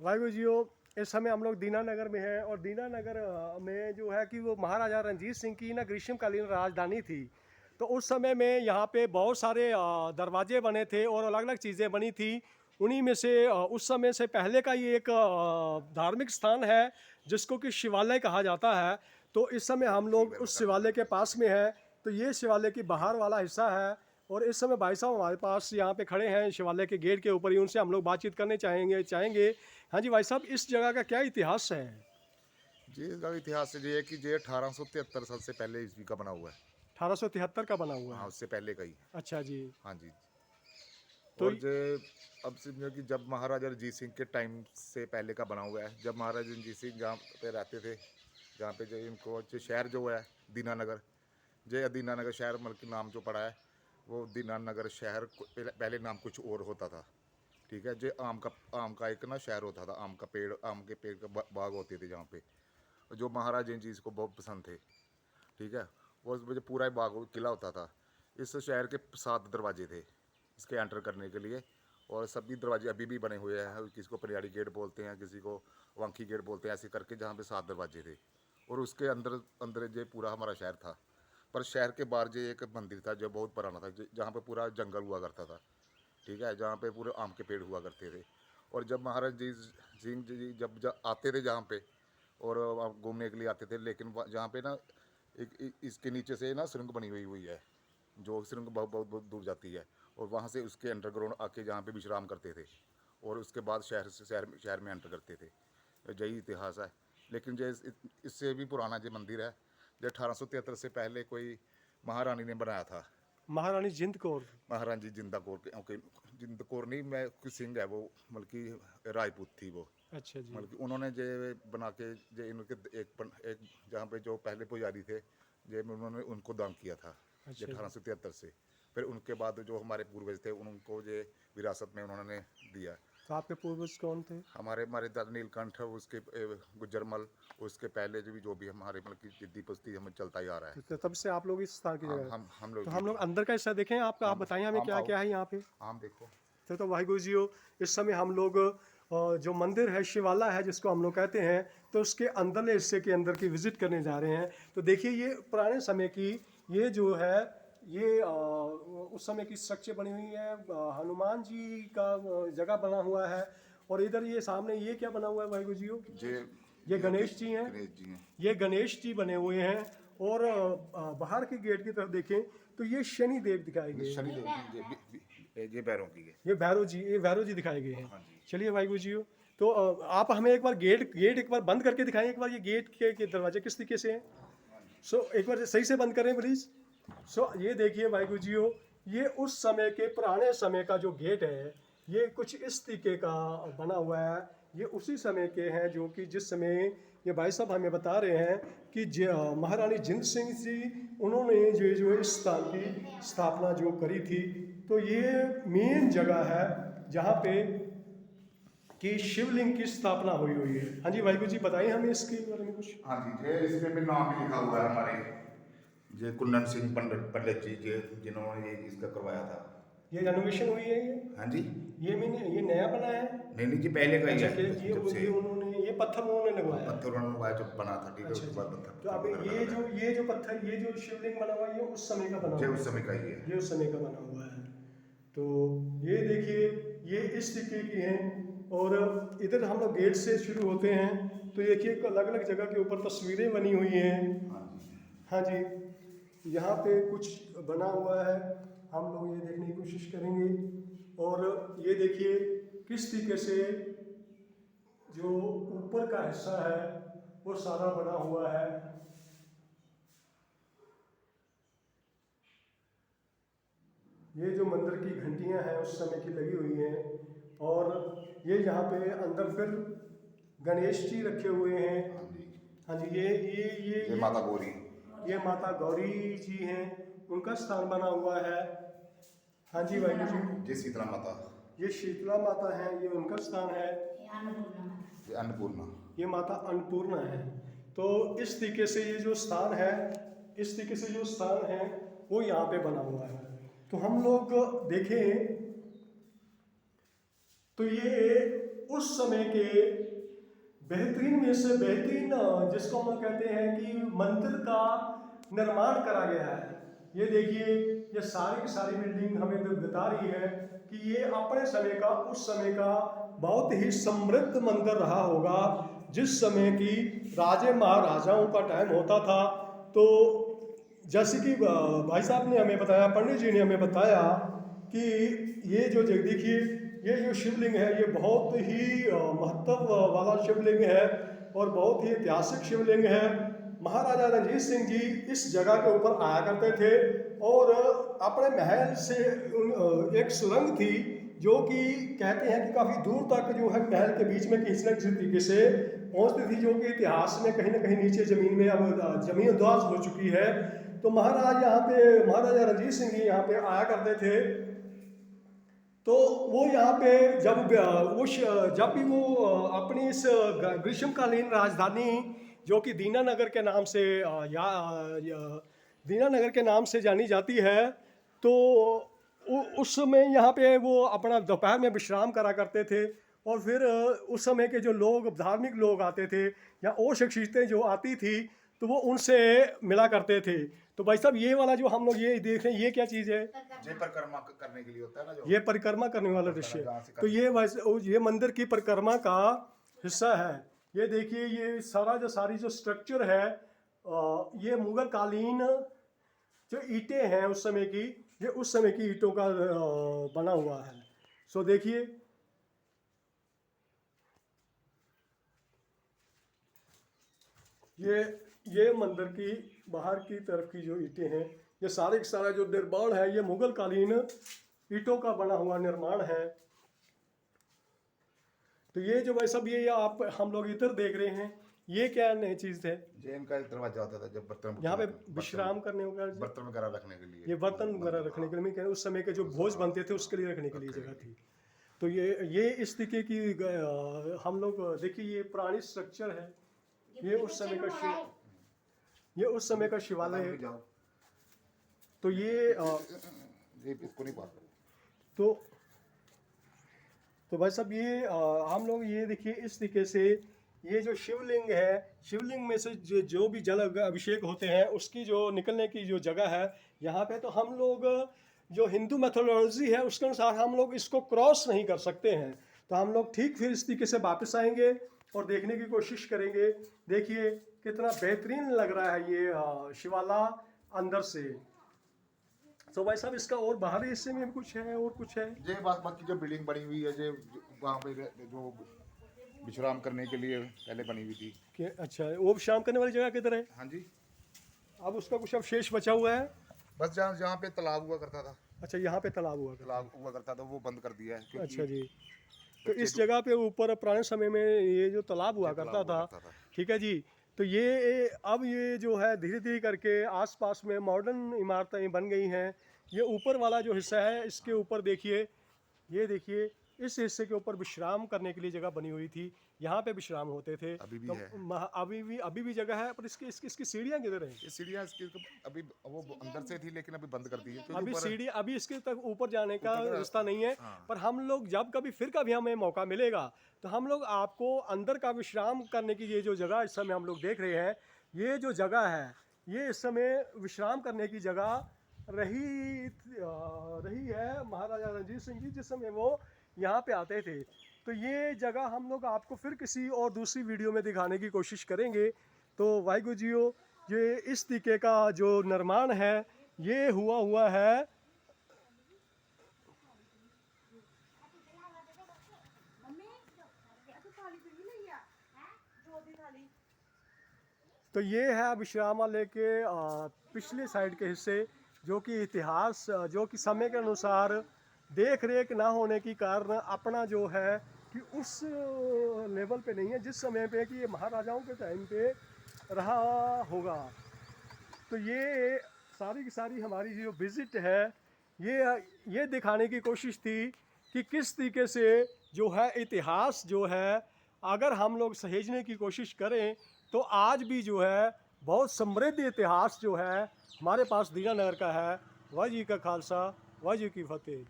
वाहिगुरु जीओ। इस समय हम लोग दीनानगर में हैं और दीनानगर में जो है कि वो महाराजा रणजीत सिंह की ना ग्रीष्मकालीन राजधानी थी। तो उस समय में यहाँ पे बहुत सारे दरवाजे बने थे और अलग अलग चीज़ें बनी थी। उन्हीं में से उस समय से पहले का ये एक धार्मिक स्थान है जिसको कि शिवालय कहा जाता है। तो इस समय हम लोग उस शिवालय के पास में हैं। तो ये शिवालय की बाहर वाला हिस्सा है और इस समय भाई साहब हमारे पास यहाँ पे खड़े हैं शिवालय के गेट के ऊपर ही। उनसे हम लोग बातचीत करने चाहेंगे। हाँ जी भाई साहब, इस जगह का क्या इतिहास है? जी, इसका इतिहास ये है कि ये 1873 साल से पहले ईस्वी का बना हुआ है। 1873 का बना हुआ हाँ, है। उससे पहले का ही। अच्छा जी। हाँ जी। तो और जो अब समझो कि जब महाराजा रंजीत सिंह के टाइम से पहले का बना हुआ है। जब महाराजा रंजीत सिंह जहाँ पे रहते थे, जहाँ पे जो इनको जो शहर जो है दीनानगर, जो दीनानगर शहर मतलब कि नाम जो पड़ा है, वो दीनानगर शहर पहले नाम कुछ और होता था। ठीक है, जो आम का एक ना शहर होता था। आम के पेड़ का बाग होते थे जहाँ पे, जो महाराजा रंजीत सिंह को बहुत पसंद थे। ठीक है, वो उस वजह पूरा ही बाग किला होता था। इस शहर के 7 दरवाजे थे इसके एंटर करने के लिए, और सभी दरवाजे अभी भी बने हुए हैं। किसी को परियाड़ी गेट बोलते हैं, किसी को वांकी गेट बोलते हैं, ऐसे करके जहाँ पे 7 दरवाजे थे। और उसके अंदर अंदर जो पूरा हमारा शहर था। पर शहर के बाहर जो एक मंदिर था जो बहुत पुराना था, जहाँ पे पूरा जंगल हुआ करता था। ठीक है, जहाँ पे पूरे आम के पेड़ हुआ करते थे। और जब महाराज जी सिंह जी जब आते थे जहाँ पे, और घूमने के लिए आते थे, लेकिन जहाँ पे ना इसके नीचे से ना सुरंग बनी हुई है, जो सुरंग बहुत बहुत बहुत दूर जाती है। और वहाँ से उसके अंडरग्राउंड आके जहाँ पे विश्राम करते थे, और उसके बाद शहर में एंटर करते थे। यही इतिहास है। लेकिन जो इससे भी पुराना जो मंदिर है, जो 1873 से पहले कोई महारानी ने बनाया था। महारानी जिंद कौर। महारानी जी जिंदा कौर के, ओके, जिंद कौर नहीं, मैं कुछ सिंह है वो, मतलब कि राजपूत थी वो। अच्छा जी। मतलब कि उन्होंने जे बना के जे इनके एक जहाँ पे जो पहले पुजारी थे, जे उन्होंने उनको दान किया था ये अच्छा जी। 1873 से। फिर उनके बाद जो हमारे पूर्वज थे उनको जे विरासत में उन्होंने दिया। तो आपके पूर्वज कौन थे? हमारे हमारे दादा नीलकंठ, उसके गुज्जरमल, उसके पहले जो भी हमारे मतलब की जिद्दी पुस्ती हमें चलता ही आ रहा है। तो तब से आप लोग इस स्थान की जगह। हम लोग तो जी। हम लोग अंदर का हिस्सा देखें आपका, आप हम बताइए हमें हम क्या आओ, क्या है यहाँ पे। हम देखो। तो वाहिगुरु जी हो, इस समय हम लोग जो मंदिर है शिवाला है जिसको हम लोग कहते हैं, तो उसके अंदरले हिस्से के अंदर की विजिट करने जा रहे हैं। तो देखिए ये पुराने समय की ये जो है ये उस समय की स्ट्रक्चर बनी हुई है। हनुमान जी का जगह बना हुआ है। और इधर ये सामने ये क्या बना हुआ है वाहिगुरु जी हो? जे ये ये गणेश जी हैं। गणेश जी हैं। ये गणेश जी बने हुए हैं। और बाहर के गेट की तरफ देखें तो ये शनि देव दिखाए गए हैं। शनिदेव जी ये बैरों की है। ये भैरव जी दिखाए गए हैं। हाँ जी। चलिए वाहिगुरु जी हो। तो आप हमें एक बार गेट एक बार बंद करके दिखाएं। एक बार ये गेट के दरवाजे किस तरीके से हैं। सो एक बार सही से बंद करें प्लीज। सो ये देखिए वाहिगुरु जी हो, ये उस समय के पुराने समय का जो गेट है, ये कुछ इस तरीके का बना हुआ है। ये उसी समय के हैं जो कि जिस समय ये भाई साहब हमें बता रहे हैं कि महारानी जिंद सिंह जी उन्होंने जो इस स्थान की स्थापना जो करी थी। तो ये मेन जगह है जहाँ पे कि शिवलिंग की स्थापना हुई है। हाँ जी वाहिगुरु जी, बताइए हमें इसके बारे में कुछ। हाँ जी, जे इसमें भी नाम भी लिखा हुआ है हमारे, जे कुंदन सिंह पंडित जी, जिन्होंने ये इसका करवाया था। ये रेनोवेशन हुई है ये? हाँ जी। ये नया बना है? नहीं नहीं जी, पहले का ही अच्छा, है। कि जब से ये उन्होंने ये पत्थर उन्होंने हाँ, लगवाया है? पत्थर उन्होंने लगवाया जब बना था। ठीक है, अच्छा उसके जी। बाद पत्थर तो पत्थर अब वगैरह लगा है। ये जो पत्थर, ये जो शिवलिंग बना हुआ है, ये उस समय का बना जे हुआ उस समय है? का ही है। ये उस समय का बना हुआ है। तो ये देखिए, ये इस तरीके की हैं। और इधर हम लोग गेट से शुरू होते हैं तो देखिए अलग अलग जगह के ऊपर तस्वीरें बनी हुई हैं। हाँ जी। हाँ जी। यहाँ पे कुछ बना हुआ है, हम लोग ये देखने की कोशिश करेंगे। और ये देखिए किस तरीके से जो ऊपर का हिस्सा है वो सारा बना हुआ है। ये जो मंदिर की घंटियां हैं उस समय की लगी हुई हैं। और ये यहाँ पे अंदर फिर गणेश जी रखे हुए हैं। हाँ जी। हाँ जी। ये माता गौरी। ये माता गौरी जी हैं, उनका स्थान बना हुआ है। हाँ जी वाहिगुरु जी। ये शीतला माता। ये शीतला माता है, ये उनका स्थान है। ये अन्नपूर्णा। ये माता अन्नपूर्णा है। तो इस तरीके से ये जो स्थान है, इस तरीके से जो स्थान है वो यहाँ पे बना हुआ है। तो हम लोग देखें तो ये उस समय के बेहतरीन में से बेहतरीन जिसको हम कहते हैं कि मंदिर का निर्माण करा गया है। ये देखिए, ये सारी की सारी बिल्डिंग हमें तो बता रही है कि ये अपने समय का, उस समय का बहुत ही समृद्ध मंदिर रहा होगा। जिस समय की राजे महाराजाओं का टाइम होता था, तो जैसे कि भाई साहब ने हमें बताया, पंडित जी ने हमें बताया कि ये जो देखिए, ये जो शिवलिंग है ये बहुत ही महत्व वाला शिवलिंग है और बहुत ही ऐतिहासिक शिवलिंग है। महाराजा रणजीत सिंह जी इस जगह के ऊपर आया करते थे और अपने महल से एक सुरंग थी जो कि कहते हैं कि काफ़ी दूर तक जो है महल के बीच में किसी न किसी तरीके से पहुंचती थी, जो कि इतिहास में कहीं ना कहीं नीचे ज़मीन में अब जमीन उद्वास हो चुकी है। तो महाराजा रणजीत सिंह जी यहाँ पे आया करते थे। तो वो यहाँ पे जब भी वो अपनी इस ग्रीष्मकालीन राजधानी जो कि दीनानगर के नाम से दीनानगर के नाम से जानी जाती है, तो उस समय यहाँ पे वो अपना दोपहर में विश्राम करा करते थे। और फिर उस समय के जो लोग, धार्मिक लोग आते थे या और शख्सियतें जो आती थी, तो वो उनसे मिला करते थे। तो भाई साहब, ये वाला जो हम लोग ये देख रहे हैं, ये क्या चीज़ है? ये परिक्रमा करने के लिए होता है ना, जो ये परिक्रमा करने वाला दृश्य। तो ये ये मंदिर की परिक्रमा का हिस्सा है। ये देखिए, ये सारी जो स्ट्रक्चर है, ये मुगल कालीन जो ईंटें हैं उस समय की, ये उस समय की ईंटों का बना हुआ है। सो देखिए, ये मंदिर की बाहर की तरफ की जो ईंटें हैं, ये सारे का सारा जो निर्माण है, ये मुगल कालीन ईंटों का बना हुआ निर्माण है। तो ये जो भाई सब ये आप हम लोग इधर देख रहे हैं, ये क्या नई चीज़ है? जैन का दरवाजा होता था, जब बर्तन यहाँ पे विश्राम करने वगैरह, बर्तन वगैरह रखने के लिए, ये बर्तन वगैरह रखने के लिए, मैं कह रहा हूँ उस समय के जो भोज बनते थे उसके लिए रखने के लिए जगह थी। तो ये इस तरीके की हम लोग देखिए, ये पुरानी स्ट्रक्चर है। ये उस समय का शिवालय है। तो ये इसको नहीं पास तो भाई साहब, ये हम लोग ये देखिए इस तरीके से, ये जो शिवलिंग है, शिवलिंग में से जो भी जल अभिषेक होते हैं उसकी जो निकलने की जो जगह है यहाँ पे, तो हम लोग जो हिंदू मैथोलॉजी है उसके अनुसार हम लोग इसको क्रॉस नहीं कर सकते हैं। तो हम लोग ठीक फिर इस तरीके से वापस आएंगे और देखने की कोशिश करेंगे। देखिए कितना बेहतरीन लग रहा है ये शिवाला अंदर से। तो भाई साहब, इसका और बाहरी हिस्से में भी कुछ है और कुछ है? ये बाकी जो बिल्डिंग बनी हुई है, जो वहाँ पे जो विश्राम करने के लिए पहले बनी हुई थी। अच्छा, वो विश्राम करने वाली जगह किधर है? हाँ जी, अब उसका कुछ अवशेष बचा हुआ है? बस जहाँ पे तालाब हुआ करता था। अच्छा, यहाँ पे तालाब हुआ करता था, वो बंद कर दिया है। अच्छा जी। तो इस जगह पे ऊपर पुराने समय में ये जो तालाब हुआ करता था, ठीक है जी। तो ये अब ये जो है धीरे धीरे करके आसपास में मॉडर्न इमारतें बन गई हैं। ये ऊपर वाला जो हिस्सा है, इसके ऊपर देखिए, ये देखिए, इस हिस्से के ऊपर विश्राम करने के लिए जगह बनी हुई थी। यहाँ पे विश्राम होते थे। अभी भी तो है। अभी भी जगह है, पर इसकी सीढ़ियाँ किधर हैं? ये सीढ़ियाँ अभी वो अंदर से थी, लेकिन अभी बंद कर दी है। अभी सीढ़ी, अभी इसके तक ऊपर जाने का रास्ता नहीं है। हाँ। पर हम लोग जब कभी हमें मौका मिलेगा तो हम लोग आपको अंदर का विश्राम करने की ये जो जगह इस समय हम लोग देख रहे हैं, ये जो जगह है, ये इस समय विश्राम करने की जगह रही है महाराजा रणजीत सिंह जी जिस समय वो यहाँ पे आते थे। तो ये जगह हम लोग आपको फिर किसी और दूसरी वीडियो में दिखाने की कोशिश करेंगे। तो वाहिगुरु जीओ, ये इस तरीके का जो निर्माण है ये हुआ है। तो ये है विश्रामालय के पिछले साइड के हिस्से, जो कि इतिहास, जो कि समय के अनुसार देख रेख ना होने की कारण अपना जो है कि उस लेवल पे नहीं है जिस समय पे कि ये महाराजाओं के टाइम पे रहा होगा। तो ये सारी की सारी हमारी जो विज़िट है, ये दिखाने की कोशिश थी कि किस तरीके से जो है इतिहास जो है अगर हम लोग सहेजने की कोशिश करें तो आज भी जो है बहुत समृद्ध इतिहास जो है हमारे पास दीनानगर का है। वाह जी का खालसा, वाह जी की फतेह।